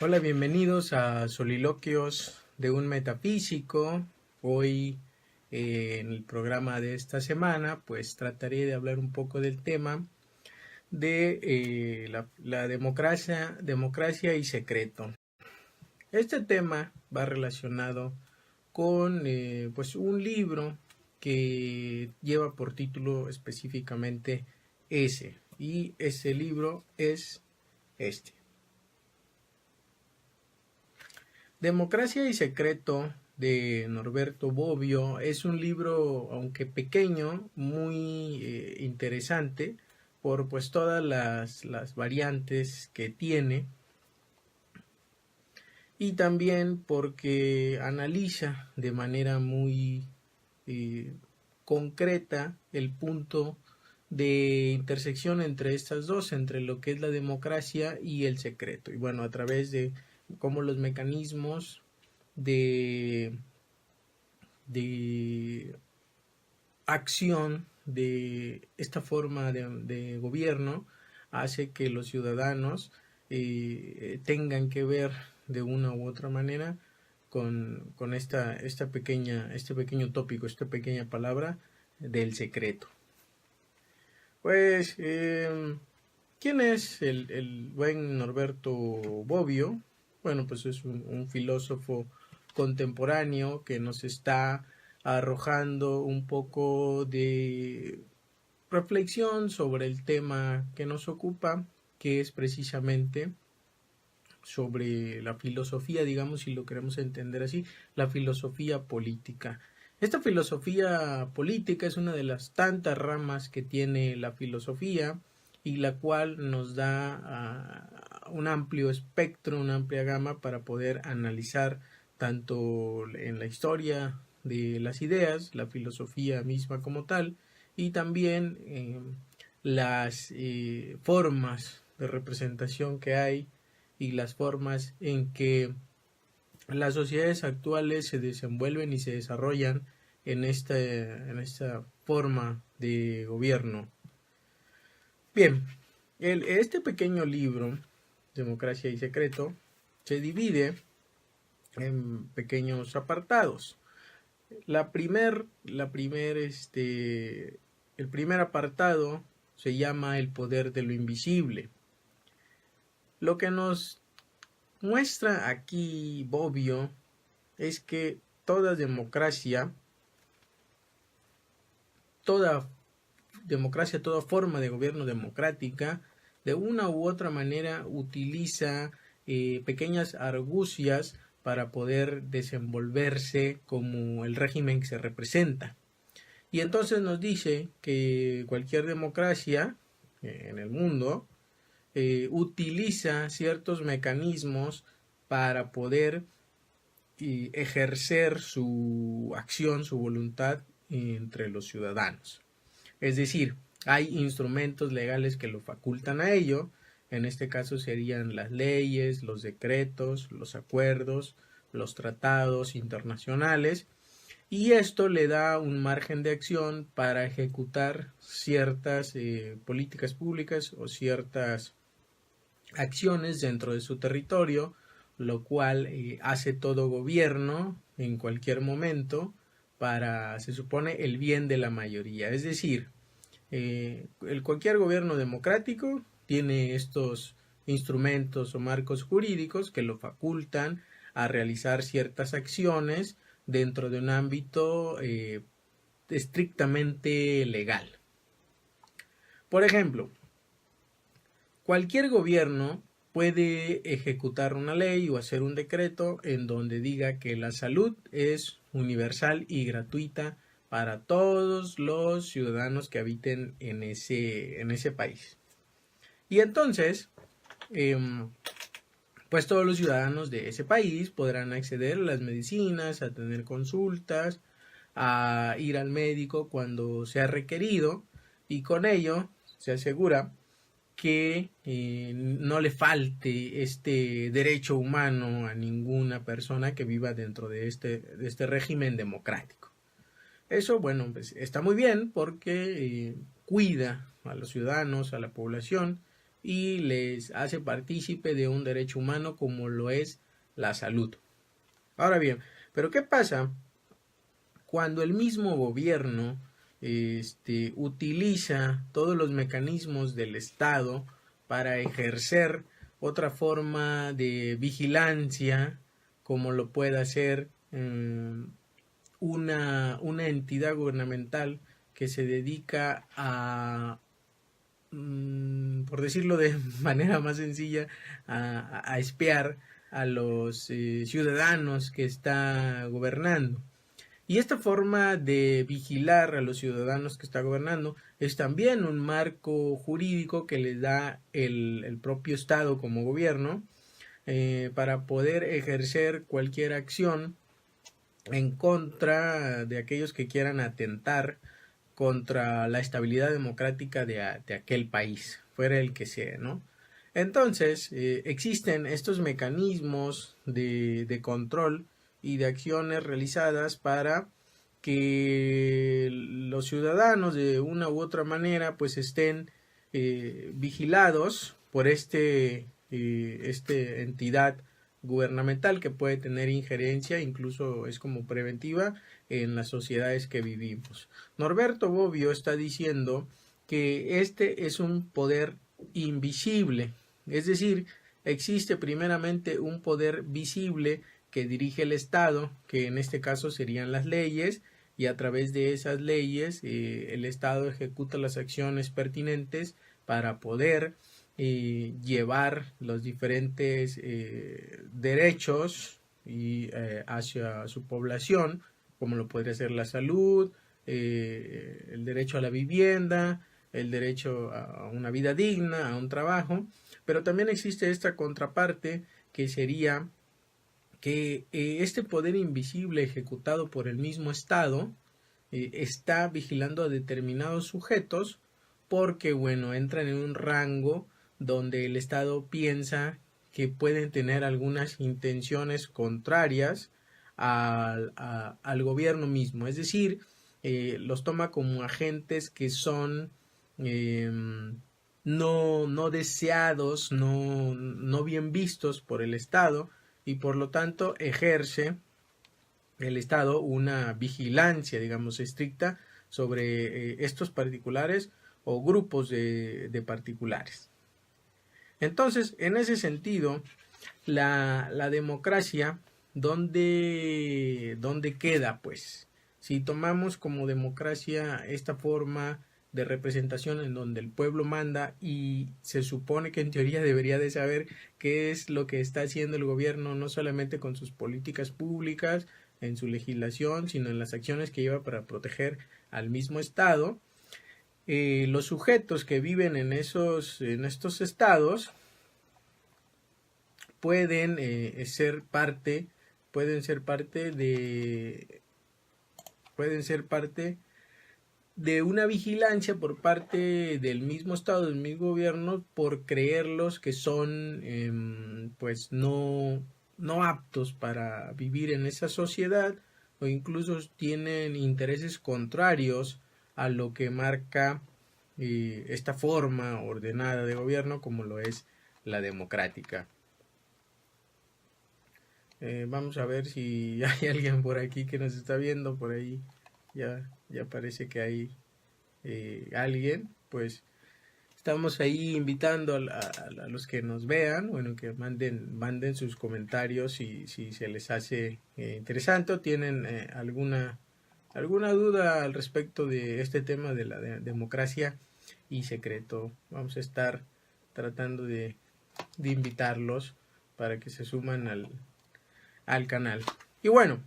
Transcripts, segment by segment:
Hola, bienvenidos a Soliloquios de un Metafísico. Hoy, en el programa de esta semana, pues trataré de hablar un poco del tema de la democracia y secreto. Este tema va relacionado con pues un libro que lleva por título específicamente ese, y ese libro es este. Democracia y Secreto de Norberto Bobbio es un libro, aunque pequeño, muy interesante por pues todas las variantes que tiene, y también porque analiza de manera muy eh, concreta el punto de intersección entre estas dos, entre lo que es la democracia y el secreto. Y bueno, a través de cómo los mecanismos de, de acción de esta forma de gobierno hace que los ciudadanos tengan que ver de una u otra manera con este pequeño tópico, esta pequeña palabra del secreto. Pues, ¿quién es el buen Norberto Bobbio? Bueno, pues es un filósofo contemporáneo que nos está arrojando un poco de reflexión sobre el tema que nos ocupa, que es precisamente sobre la filosofía, digamos, si lo queremos entender así, la filosofía política. Esta filosofía política es una de las tantas ramas que tiene la filosofía, y la cual nos da un amplio espectro, una amplia gama para poder analizar tanto en la historia de las ideas, la filosofía misma como tal, y también las formas de representación que hay y las formas en que las sociedades actuales se desenvuelven y se desarrollan en esta forma de gobierno. Bien, este pequeño libro, Democracia y Secreto, se divide en pequeños apartados. El primer apartado se llama El poder de lo invisible. Lo que nos muestra aquí Bobbio es que toda democracia, toda forma de gobierno democrática, de una u otra manera utiliza pequeñas argucias para poder desenvolverse como el régimen que se representa. Y entonces nos dice que cualquier democracia en el mundo utiliza ciertos mecanismos para poder ejercer su acción, su voluntad entre los ciudadanos. Es decir, hay instrumentos legales que lo facultan a ello. En este caso serían las leyes, los decretos, los acuerdos, los tratados internacionales, y esto le da un margen de acción para ejecutar ciertas políticas públicas o ciertas acciones dentro de su territorio, lo cual hace todo gobierno en cualquier momento para, se supone, el bien de la mayoría. Es decir, cualquier gobierno democrático tiene estos instrumentos o marcos jurídicos que lo facultan a realizar ciertas acciones dentro de un ámbito estrictamente legal. Por ejemplo, cualquier gobierno puede ejecutar una ley o hacer un decreto en donde diga que la salud es universal y gratuita para todos los ciudadanos que habiten en ese país. Y entonces, pues todos los ciudadanos de ese país podrán acceder a las medicinas, a tener consultas, a ir al médico cuando sea requerido, y con ello se asegura que no le falte este derecho humano a ninguna persona que viva dentro de este régimen democrático. Eso, bueno, pues está muy bien porque cuida a los ciudadanos, a la población, y les hace partícipe de un derecho humano como lo es la salud. Ahora bien, pero ¿qué pasa cuando el mismo gobierno utiliza todos los mecanismos del Estado para ejercer otra forma de vigilancia, como lo puede hacer una entidad gubernamental que se dedica a, por decirlo de manera más sencilla, a espiar a los ciudadanos que está gobernando? Y esta forma de vigilar a los ciudadanos que está gobernando es también un marco jurídico que les da el propio Estado como gobierno para poder ejercer cualquier acción en contra de aquellos que quieran atentar contra la estabilidad democrática de aquel país, fuera el que sea, ¿no? Entonces, existen estos mecanismos de control y de acciones realizadas para que los ciudadanos de una u otra manera pues estén vigilados por este entidad gubernamental que puede tener injerencia, incluso es como preventiva en las sociedades que vivimos. Norberto Bobbio está diciendo que este es un poder invisible, es decir, existe primeramente un poder visible que dirige el Estado, que en este caso serían las leyes, y a través de esas leyes el Estado ejecuta las acciones pertinentes para poder llevar los diferentes derechos hacia su población, como lo podría ser la salud, el derecho a la vivienda, el derecho a una vida digna, a un trabajo, pero también existe esta contraparte que sería que este poder invisible ejecutado por el mismo Estado está vigilando a determinados sujetos porque, bueno, entran en un rango donde el Estado piensa que pueden tener algunas intenciones contrarias al gobierno mismo, es decir, los toma como agentes que son no deseados, no bien vistos por el Estado, y por lo tanto ejerce el Estado una vigilancia, digamos, estricta sobre estos particulares o grupos de particulares. Entonces, en ese sentido, la democracia, ¿dónde queda? Pues, si tomamos como democracia esta forma de representación en donde el pueblo manda y se supone que en teoría debería de saber qué es lo que está haciendo el gobierno, no solamente con sus políticas públicas, en su legislación, sino en las acciones que lleva para proteger al mismo Estado. Los sujetos que viven en estos estados pueden ser parte de una vigilancia por parte del mismo Estado, del mismo gobierno, por creerlos que son pues no aptos para vivir en esa sociedad, o incluso tienen intereses contrarios a lo que marca esta forma ordenada de gobierno como lo es la democrática. Vamos a ver si hay alguien por aquí que nos está viendo. Por ahí ya parece que hay alguien. Pues estamos ahí invitando a los que nos vean, bueno, que manden sus comentarios si se les hace interesante o tienen alguna duda al respecto de este tema de la democracia y secreto. Vamos a estar tratando de invitarlos para que se suman al canal. Y bueno,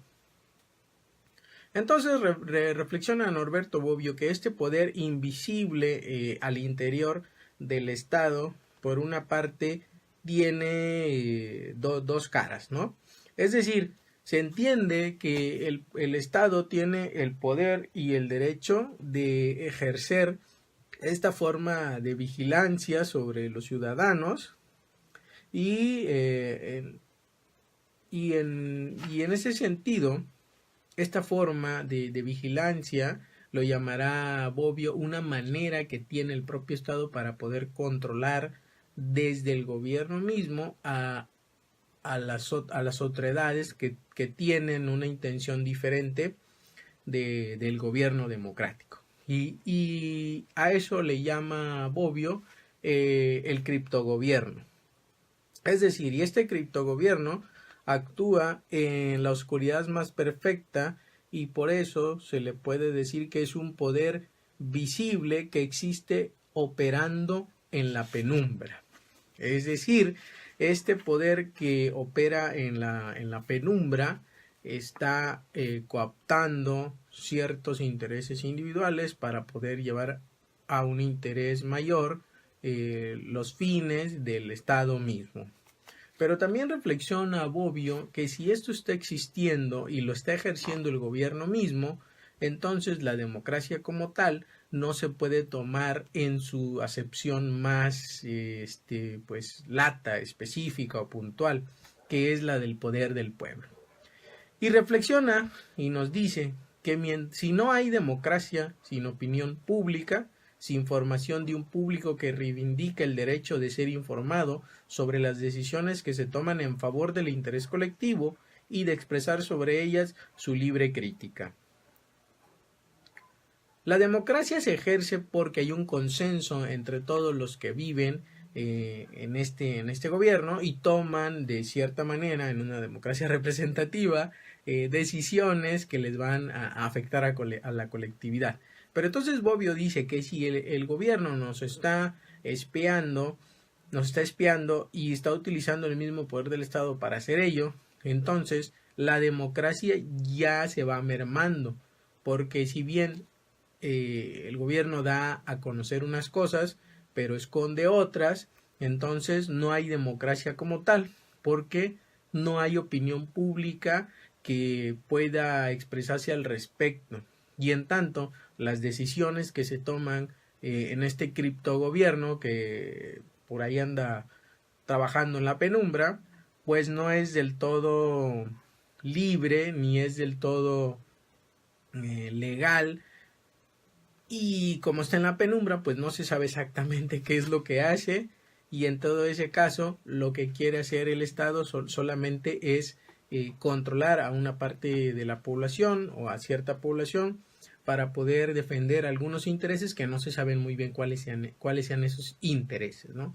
entonces reflexiona Norberto Bobbio que este poder invisible al interior del Estado, por una parte, tiene dos caras, ¿no? Es decir, se entiende que el Estado tiene el poder y el derecho de ejercer esta forma de vigilancia sobre los ciudadanos y en ese sentido, esta forma de vigilancia lo llamará Bobbio una manera que tiene el propio Estado para poder controlar desde el gobierno mismo a las otredades que tienen una intención diferente del gobierno democrático. Y a eso le llama Bobbio el criptogobierno. Es decir, y este criptogobierno actúa en la oscuridad más perfecta y por eso se le puede decir que es un poder visible que existe operando en la penumbra. Es decir, este poder que opera en la penumbra está cooptando ciertos intereses individuales para poder llevar a un interés mayor los fines del Estado mismo. Pero también reflexiona Bobbio que si esto está existiendo y lo está ejerciendo el gobierno mismo, entonces la democracia como tal no se puede tomar en su acepción más pues lata, específica o puntual, que es la del poder del pueblo. Y reflexiona y nos dice que si no hay democracia sin opinión pública, sin formación de un público que reivindica el derecho de ser informado sobre las decisiones que se toman en favor del interés colectivo y de expresar sobre ellas su libre crítica. La democracia se ejerce porque hay un consenso entre todos los que viven en este gobierno y toman de cierta manera, en una democracia representativa, decisiones que les van a afectar a la colectividad. Pero entonces Bobbio dice que si el gobierno nos está espiando y está utilizando el mismo poder del Estado para hacer ello, entonces la democracia ya se va mermando, porque si bien el gobierno da a conocer unas cosas, pero esconde otras, entonces no hay democracia como tal, porque no hay opinión pública que pueda expresarse al respecto. Y en tanto, las decisiones que se toman en este criptogobierno, que por ahí anda trabajando en la penumbra, pues no es del todo libre, ni es del todo legal, y como está en la penumbra, pues no se sabe exactamente qué es lo que hace, y en todo ese caso lo que quiere hacer el Estado solamente es controlar a una parte de la población o a cierta población para poder defender algunos intereses que no se saben muy bien cuáles sean esos intereses, ¿no?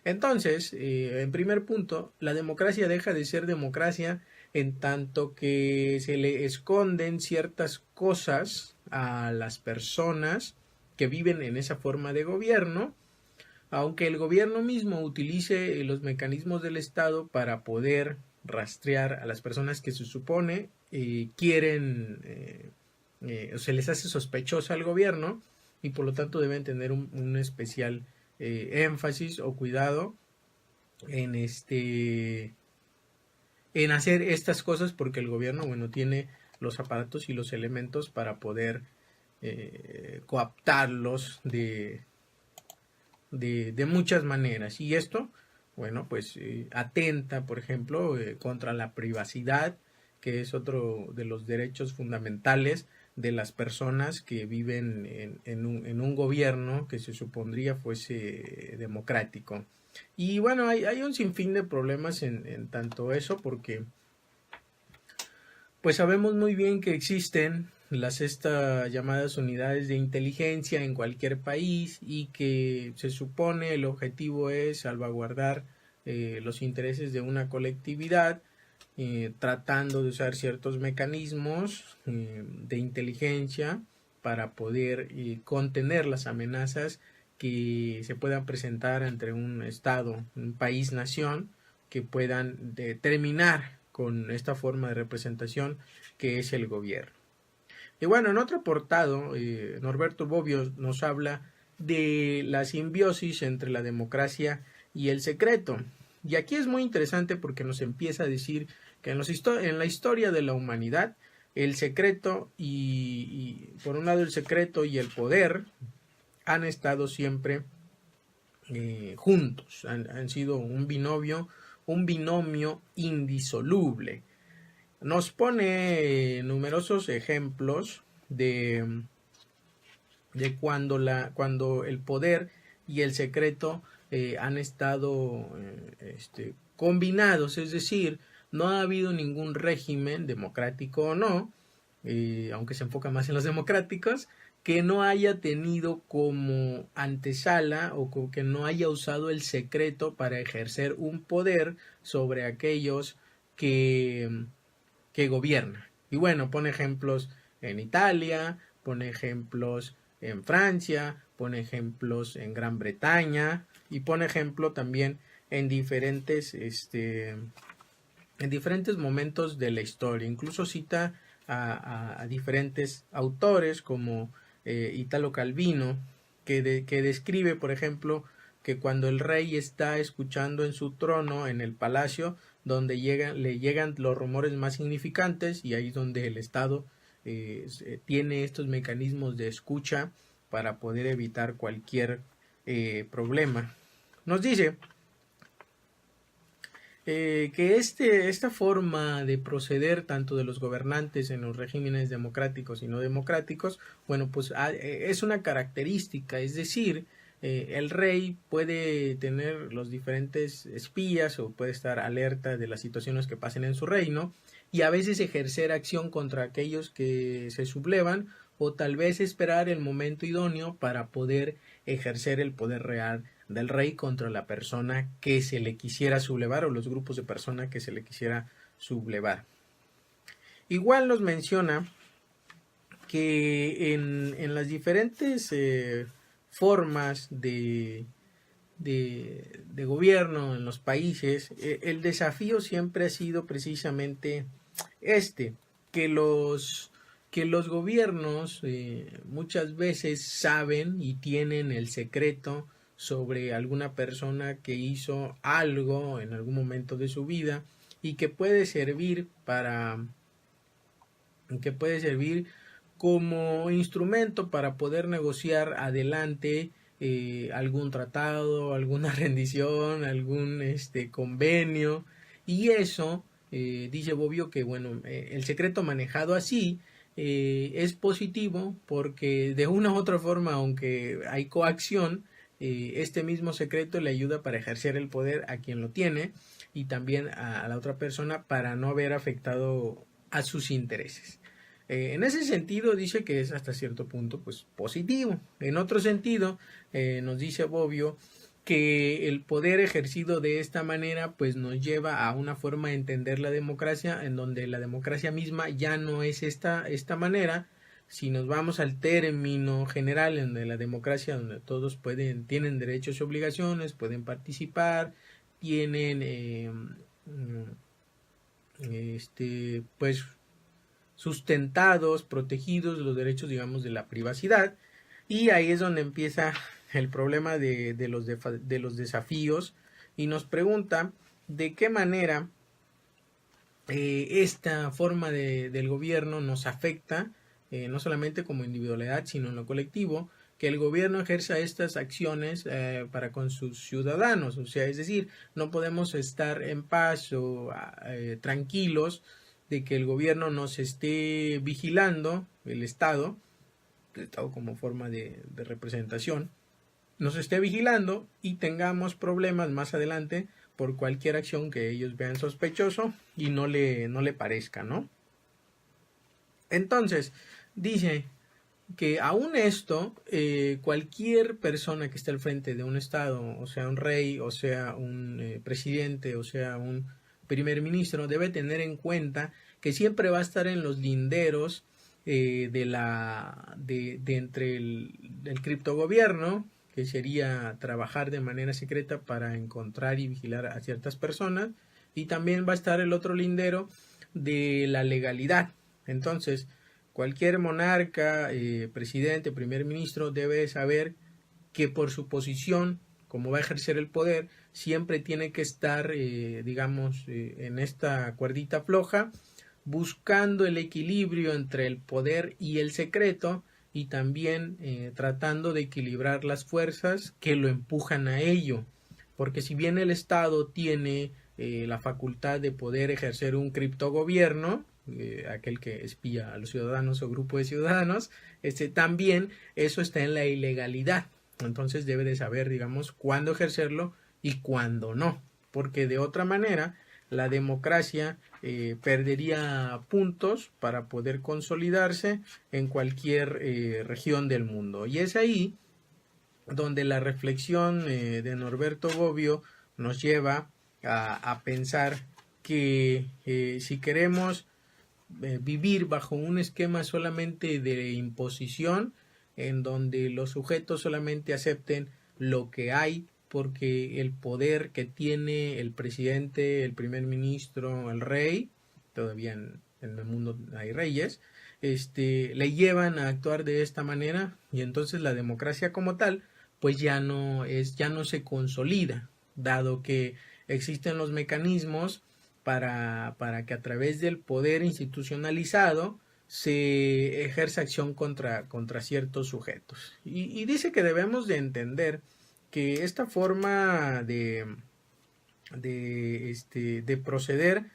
Entonces, en primer punto, la democracia deja de ser democracia en tanto que se le esconden ciertas cosas a las personas que viven en esa forma de gobierno, aunque el gobierno mismo utilice los mecanismos del Estado para poder rastrear a las personas que se supone quieren, se les hace sospechosa al gobierno y por lo tanto deben tener un especial énfasis o cuidado en en hacer estas cosas, porque el gobierno, bueno, tiene los aparatos y los elementos para poder coaptarlos de muchas maneras. Y esto, bueno, pues atenta, por ejemplo, contra la privacidad, que es otro de los derechos fundamentales de las personas que viven en un gobierno que se supondría fuese democrático. Y bueno, hay un sinfín de problemas en tanto eso, porque pues sabemos muy bien que existen estas llamadas unidades de inteligencia en cualquier país y que se supone el objetivo es salvaguardar los intereses de una colectividad, tratando de usar ciertos mecanismos de inteligencia para poder contener las amenazas que se puedan presentar entre un Estado, un país-nación, que puedan terminar con esta forma de representación que es el gobierno. Y bueno, en otro apartado, Norberto Bobbio nos habla de la simbiosis entre la democracia y el secreto. Y aquí es muy interesante porque nos empieza a decir que en la historia de la humanidad, el secreto y por un lado el secreto y el poder han estado siempre juntos, han sido un binomio indisoluble. Nos pone numerosos ejemplos de cuando el poder y el secreto han estado combinados, es decir, no ha habido ningún régimen, democrático o no, aunque se enfoca más en los democráticos, que no haya tenido como antesala o que no haya usado el secreto para ejercer un poder sobre aquellos que, que gobiernan. Y bueno, pone ejemplos en Italia, pone ejemplos en Francia, pone ejemplos en Gran Bretaña y pone ejemplo también en diferentes momentos de la historia. Incluso cita a diferentes autores como Italo Calvino, que describe, por ejemplo, que cuando el rey está escuchando en su trono, en el palacio, donde le llegan los rumores más significantes, y ahí es donde el Estado tiene estos mecanismos de escucha para poder evitar cualquier problema. Nos dice que esta forma de proceder tanto de los gobernantes en los regímenes democráticos y no democráticos, bueno, pues es una característica, es decir, el rey puede tener los diferentes espías o puede estar alerta de las situaciones que pasen en su reino y a veces ejercer acción contra aquellos que se sublevan o tal vez esperar el momento idóneo para poder ejercer el poder real del rey contra la persona que se le quisiera sublevar o los grupos de personas que se le quisiera sublevar. Igual nos menciona que en las diferentes formas de gobierno en los países, el desafío siempre ha sido precisamente que los gobiernos muchas veces saben y tienen el secreto sobre alguna persona que hizo algo en algún momento de su vida y que puede servir como instrumento para poder negociar adelante algún tratado, alguna rendición, algún convenio, y eso dice Bobbio que bueno, el secreto manejado así es positivo porque de una u otra forma, aunque hay coacción, este mismo secreto le ayuda para ejercer el poder a quien lo tiene y también a la otra persona para no haber afectado a sus intereses. En ese sentido dice que es hasta cierto punto pues positivo. En otro sentido nos dice Bobbio que el poder ejercido de esta manera pues nos lleva a una forma de entender la democracia en donde la democracia misma ya no es esta manera. Si nos vamos al término general en de la democracia donde todos tienen derechos y obligaciones, pueden participar, tienen pues sustentados, protegidos los derechos, digamos, de la privacidad, y ahí es donde empieza el problema de los desafíos y nos pregunta de qué manera esta forma del gobierno nos afecta, no solamente como individualidad, sino en lo colectivo, que el gobierno ejerza estas acciones para con sus ciudadanos. O sea, es decir, no podemos estar en paz o tranquilos de que el gobierno nos esté vigilando, el Estado como forma de representación, nos esté vigilando y tengamos problemas más adelante por cualquier acción que ellos vean sospechoso y no le parezca, ¿no? Entonces, dice que aún esto, cualquier persona que esté al frente de un estado, o sea un rey, o sea un presidente, o sea un primer ministro, debe tener en cuenta que siempre va a estar en los linderos de entre el criptogobierno, que sería trabajar de manera secreta para encontrar y vigilar a ciertas personas, y también va a estar el otro lindero de la legalidad. Entonces, cualquier monarca, presidente, primer ministro debe saber que por su posición, como va a ejercer el poder, siempre tiene que estar, digamos, en esta cuerdita floja, buscando el equilibrio entre el poder y el secreto y también tratando de equilibrar las fuerzas que lo empujan a ello. Porque si bien el Estado tiene la facultad de poder ejercer un criptogobierno, aquel que espía a los ciudadanos o grupo de ciudadanos, también eso está en la ilegalidad. Entonces debe de saber, digamos, cuándo ejercerlo y cuándo no, porque de otra manera la democracia perdería puntos para poder consolidarse en cualquier región del mundo. Y es ahí donde la reflexión de Norberto Bobbio nos lleva a pensar que si queremos vivir bajo un esquema solamente de imposición, en donde los sujetos solamente acepten lo que hay, porque el poder que tiene el presidente, el primer ministro, el rey, todavía en el mundo hay reyes, le llevan a actuar de esta manera, y entonces la democracia como tal pues ya no se consolida, dado que existen los mecanismos para que a través del poder institucionalizado se ejerza acción contra ciertos sujetos. Y dice que debemos de entender que esta forma de proceder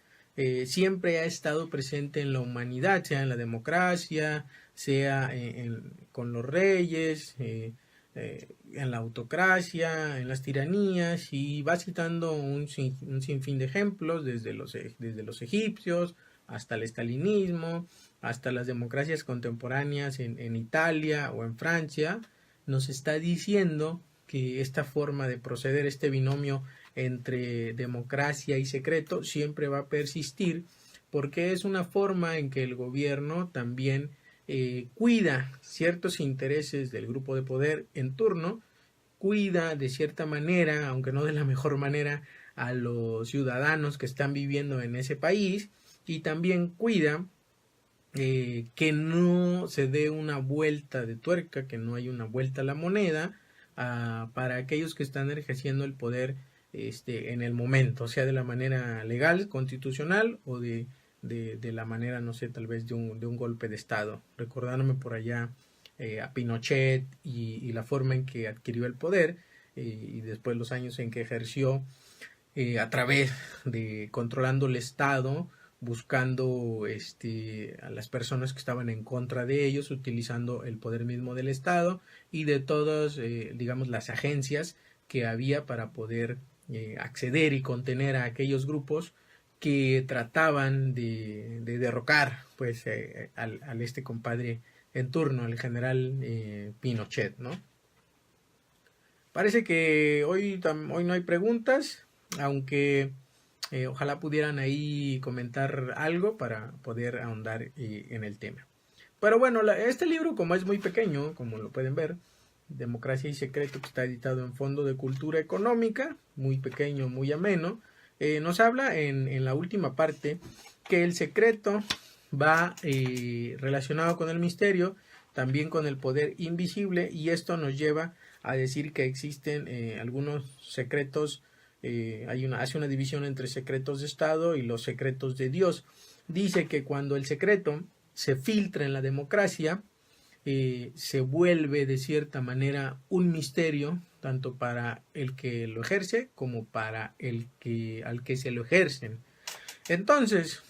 siempre ha estado presente en la humanidad, sea en la democracia, sea con los reyes, en la autocracia, en las tiranías, y va citando un sinfín de ejemplos, desde los egipcios hasta el estalinismo, hasta las democracias contemporáneas en Italia o en Francia. Nos está diciendo que esta forma de proceder, este binomio entre democracia y secreto, siempre va a persistir, porque es una forma en que el gobierno también cuida ciertos intereses del grupo de poder en turno, cuida de cierta manera, aunque no de la mejor manera, a los ciudadanos que están viviendo en ese país, y también cuida que no se dé una vuelta de tuerca, que no hay una vuelta a la moneda para aquellos que están ejerciendo el poder en el momento, sea de la manera legal, constitucional, o de la manera, no sé, tal vez de un golpe de Estado, recordándome por allá a Pinochet y la forma en que adquirió el poder y después los años en que ejerció a través de controlando el Estado, buscando a las personas que estaban en contra de ellos, utilizando el poder mismo del Estado y de todas, digamos, las agencias que había para poder acceder y contener a aquellos grupos que trataban de derrocar pues al compadre en turno, el general Pinochet, ¿no? Parece que hoy no hay preguntas, aunque ojalá pudieran ahí comentar algo para poder ahondar en el tema. Pero bueno, este libro, como es muy pequeño, como lo pueden ver, Democracia y Secreto, que está editado en Fondo de Cultura Económica, muy pequeño, muy ameno, nos habla en la última parte que el secreto va relacionado con el misterio, también con el poder invisible, y esto nos lleva a decir que existen algunos secretos, hace una división entre secretos de Estado y los secretos de Dios. Dice que cuando el secreto se filtra en la democracia, se vuelve de cierta manera un misterio, tanto para el que lo ejerce como para al que se lo ejercen. Entonces,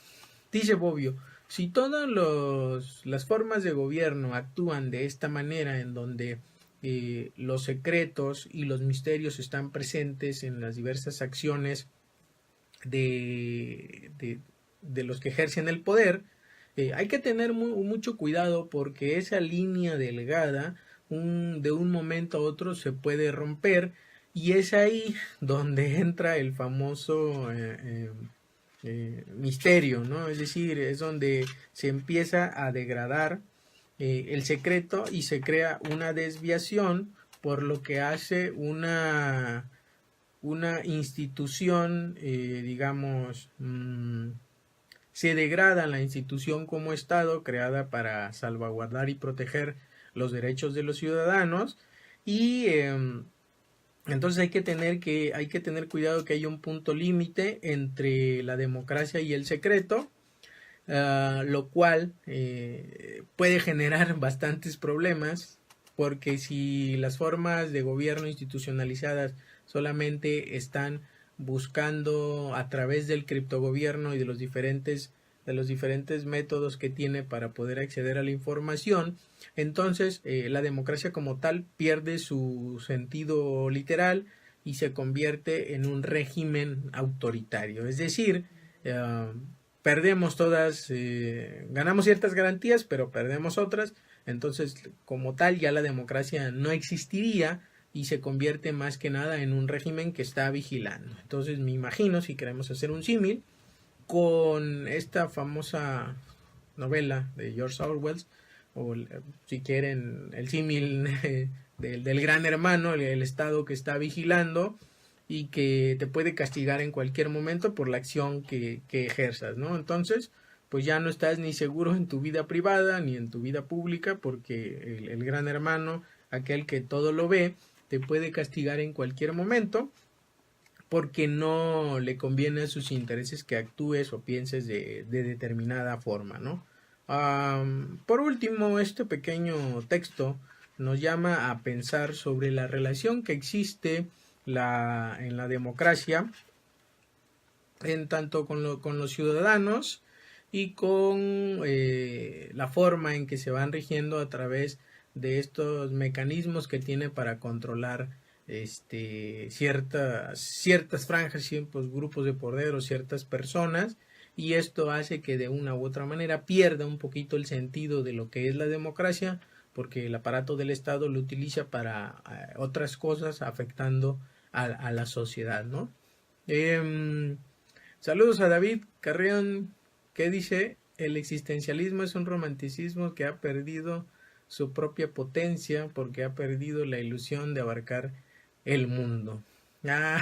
dice Bobbio, si todas las formas de gobierno actúan de esta manera, en donde los secretos y los misterios están presentes en las diversas acciones de los que ejercen el poder, hay que tener mucho cuidado, porque esa línea delgada de un momento a otro se puede romper, y es ahí donde entra el famoso misterio, ¿no? Es decir, es donde se empieza a degradar el secreto y se crea una desviación, por lo que hace una institución, digamos, se degrada la institución como Estado, creada para salvaguardar y proteger los derechos de los ciudadanos, y entonces hay que tener cuidado, que haya un punto límite entre la democracia y el secreto, lo cual puede generar bastantes problemas, porque si las formas de gobierno institucionalizadas solamente están buscando a través del criptogobierno y de los diferentes de los diferentes métodos que tiene para poder acceder a la información, entonces la democracia como tal pierde su sentido literal y se convierte en un régimen autoritario. Es decir, perdemos todas, ganamos ciertas garantías, pero perdemos otras. Entonces, como tal, ya la democracia no existiría y se convierte más que nada en un régimen que está vigilando. Entonces, me imagino, si queremos hacer un símil, con esta famosa novela de George Orwell, o si quieren el símil del gran hermano, el Estado que está vigilando y que te puede castigar en cualquier momento por la acción que ejerzas, ¿no? Entonces, pues ya no estás ni seguro en tu vida privada ni en tu vida pública, porque el gran hermano, aquel que todo lo ve, te puede castigar en cualquier momento porque no le conviene a sus intereses que actúes o pienses de determinada forma, ¿no? Por último, este pequeño texto nos llama a pensar sobre la relación que existe en la democracia, en tanto con los ciudadanos y con la forma en que se van rigiendo a través de estos mecanismos que tiene para controlar ciertas franjas, ciertos grupos de poder o ciertas personas, y esto hace que de una u otra manera pierda un poquito el sentido de lo que es la democracia, porque el aparato del Estado lo utiliza para otras cosas, afectando a la sociedad, ¿no? Saludos a David Carrión, que dice: el existencialismo es un romanticismo que ha perdido su propia potencia porque ha perdido la ilusión de abarcar el mundo. Ah,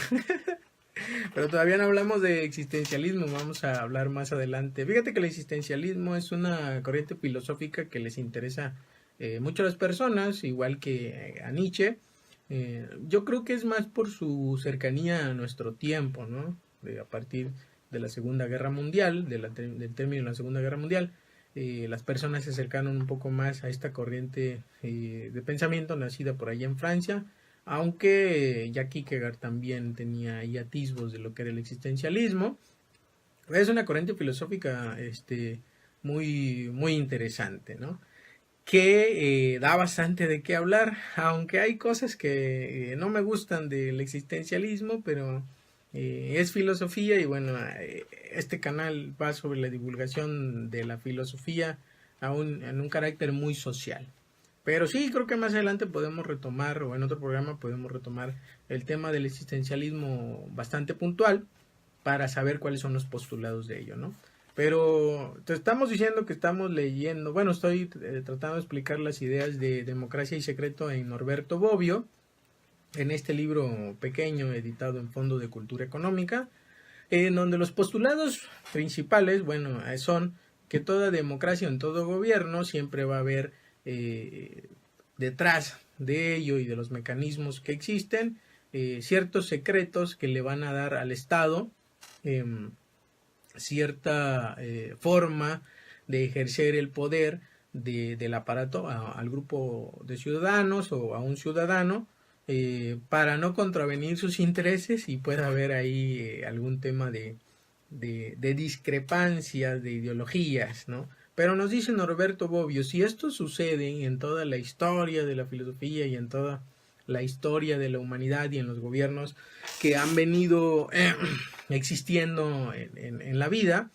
pero todavía no hablamos de existencialismo, vamos a hablar más adelante. Fíjate que el existencialismo es una corriente filosófica que les interesa mucho a las personas, igual que a Nietzsche. Yo creo que es más por su cercanía a nuestro tiempo, ¿no? A partir de la Segunda Guerra Mundial, del término de la Segunda Guerra Mundial, las personas se acercaron un poco más a esta corriente de pensamiento nacida por allá en Francia, aunque Jacques Kierkegaard también tenía ahí atisbos de lo que era el existencialismo. Es una corriente filosófica muy interesante, ¿no? Que da bastante de qué hablar, aunque hay cosas que no me gustan del existencialismo, pero es filosofía y bueno, este canal va sobre la divulgación de la filosofía en un carácter muy social. Pero sí, creo que más adelante podemos retomar, o en otro programa podemos retomar el tema del existencialismo bastante puntual para saber cuáles son los postulados de ello, ¿no? Pero te estamos diciendo que estamos leyendo, bueno, estoy tratando de explicar las ideas de Democracia y Secreto en Norberto Bobbio, en este libro pequeño editado en Fondo de Cultura Económica, en donde los postulados principales, bueno, son que toda democracia, en todo gobierno, siempre va a haber detrás de ello y de los mecanismos que existen, ciertos secretos que le van a dar al Estado cierta forma de ejercer el poder del aparato al grupo de ciudadanos o a un ciudadano, para no contravenir sus intereses y pueda haber ahí algún tema de discrepancias, de ideologías, ¿no? Pero nos dice Norberto Bobbio, si esto sucede en toda la historia de la filosofía y en toda la historia de la humanidad y en los gobiernos que han venido existiendo en la vida,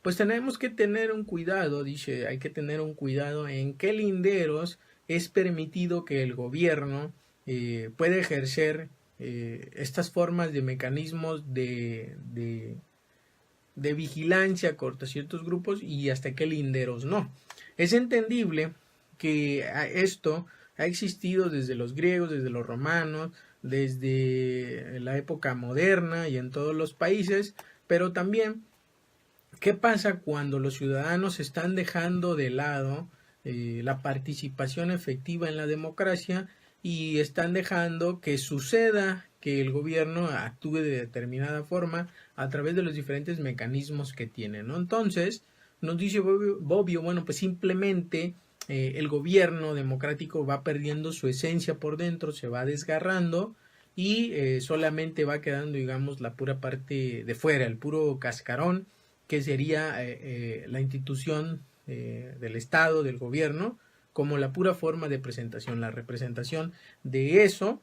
pues tenemos que tener un cuidado, dice, hay que tener un cuidado en qué linderos es permitido que el gobierno puede ejercer estas formas de mecanismos de vigilancia contra ciertos grupos y hasta qué linderos no. Es entendible que esto ha existido desde los griegos, desde los romanos, desde la época moderna y en todos los países, pero también, ¿qué pasa cuando los ciudadanos están dejando de lado la participación efectiva en la democracia y están dejando que suceda que el gobierno actúe de determinada forma a través de los diferentes mecanismos que tiene, ¿no? Entonces, nos dice Bobbio, bueno, pues simplemente el gobierno democrático va perdiendo su esencia por dentro, se va desgarrando y solamente va quedando, digamos, la pura parte de fuera, el puro cascarón, que sería la institución del Estado, del gobierno, como la pura forma de presentación, la representación de eso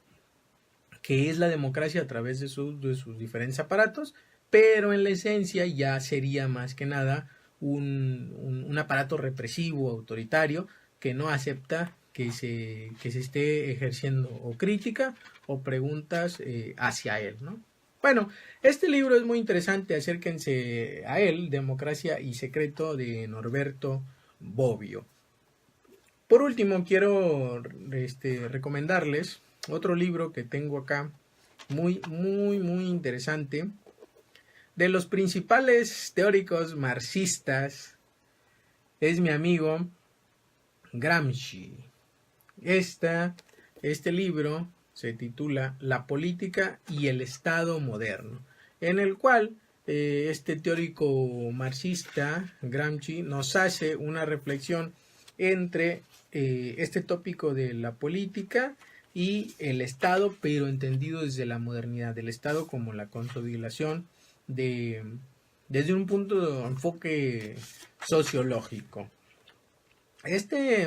que es la democracia a través de sus diferentes aparatos, pero en la esencia ya sería más que nada un aparato represivo, autoritario, que no acepta que se esté ejerciendo o crítica o preguntas hacia él, ¿no? Bueno, este libro es muy interesante, acérquense a él, Democracia y Secreto, de Norberto Bobbio. Por último, quiero recomendarles otro libro que tengo acá, muy interesante, de los principales teóricos marxistas, es mi amigo Gramsci. Este libro se titula La política y el Estado moderno, en el cual este teórico marxista, Gramsci, nos hace una reflexión entre este tópico de la política y el Estado, pero entendido desde la modernidad, del Estado como la consolidación desde un punto de enfoque sociológico.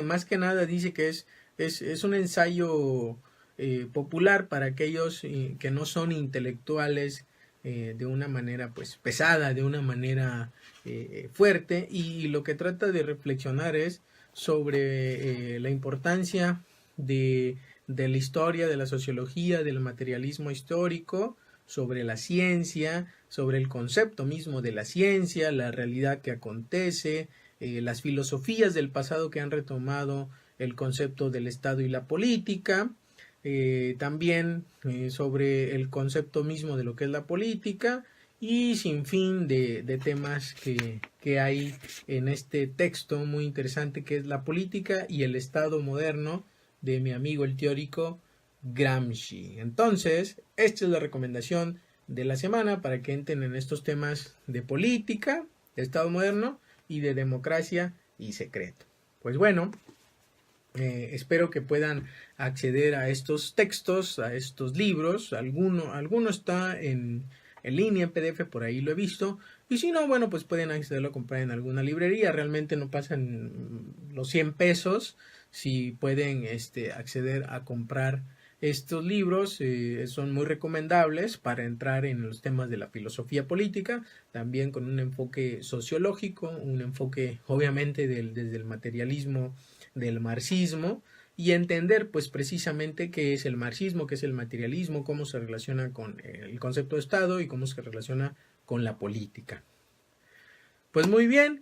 Más que nada dice que es un ensayo popular para aquellos que no son intelectuales de una manera pues pesada, de una manera fuerte, y lo que trata de reflexionar es sobre la importancia de la historia, de la sociología, del materialismo histórico, sobre la ciencia, sobre el concepto mismo de la ciencia, la realidad que acontece, las filosofías del pasado que han retomado el concepto del Estado y la política, también sobre el concepto mismo de lo que es la política, y sin fin de temas que hay en este texto muy interesante, que es La política y el Estado moderno, de mi amigo el teórico Gramsci. Entonces, esta es la recomendación de la semana para que entren en estos temas de política, de Estado moderno y de democracia y secreto. Pues bueno, espero que puedan acceder a estos textos, a estos libros. Alguno está en línea, en PDF, por ahí lo he visto. Y si no, bueno, pues pueden accederlo a comprar en alguna librería. Realmente no pasan los 100 pesos. Si pueden acceder a comprar estos libros, son muy recomendables para entrar en los temas de la filosofía política, también con un enfoque sociológico, un enfoque obviamente desde el materialismo del marxismo, y entender pues precisamente qué es el marxismo, qué es el materialismo, cómo se relaciona con el concepto de Estado y cómo se relaciona con la política. Pues muy bien,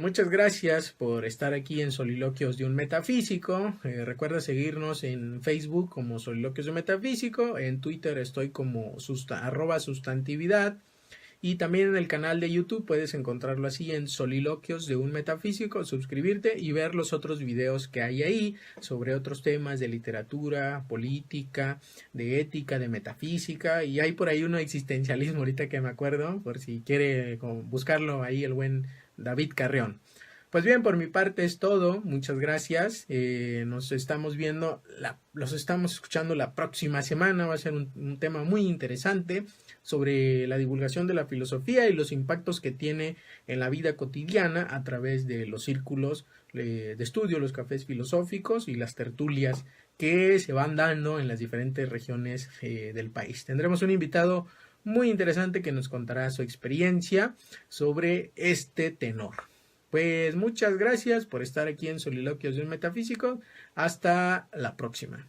muchas gracias por estar aquí en Soliloquios de un Metafísico. Recuerda seguirnos en Facebook como Soliloquios de un Metafísico, en Twitter estoy como @sustantividad, y también en el canal de YouTube puedes encontrarlo así, en Soliloquios de un Metafísico, suscribirte y ver los otros videos que hay ahí sobre otros temas de literatura, política, de ética, de metafísica, y hay por ahí uno de existencialismo ahorita que me acuerdo, por si quiere buscarlo ahí el buen David Carreón. Pues bien, por mi parte es todo, muchas gracias, nos estamos los estamos escuchando la próxima semana, va a ser un tema muy interesante sobre la divulgación de la filosofía y los impactos que tiene en la vida cotidiana a través de los círculos de estudio, los cafés filosóficos y las tertulias que se van dando en las diferentes regiones del país. Tendremos un invitado muy interesante que nos contará su experiencia sobre este tenor. Pues muchas gracias por estar aquí en Soliloquios de un Metafísico. Hasta la próxima.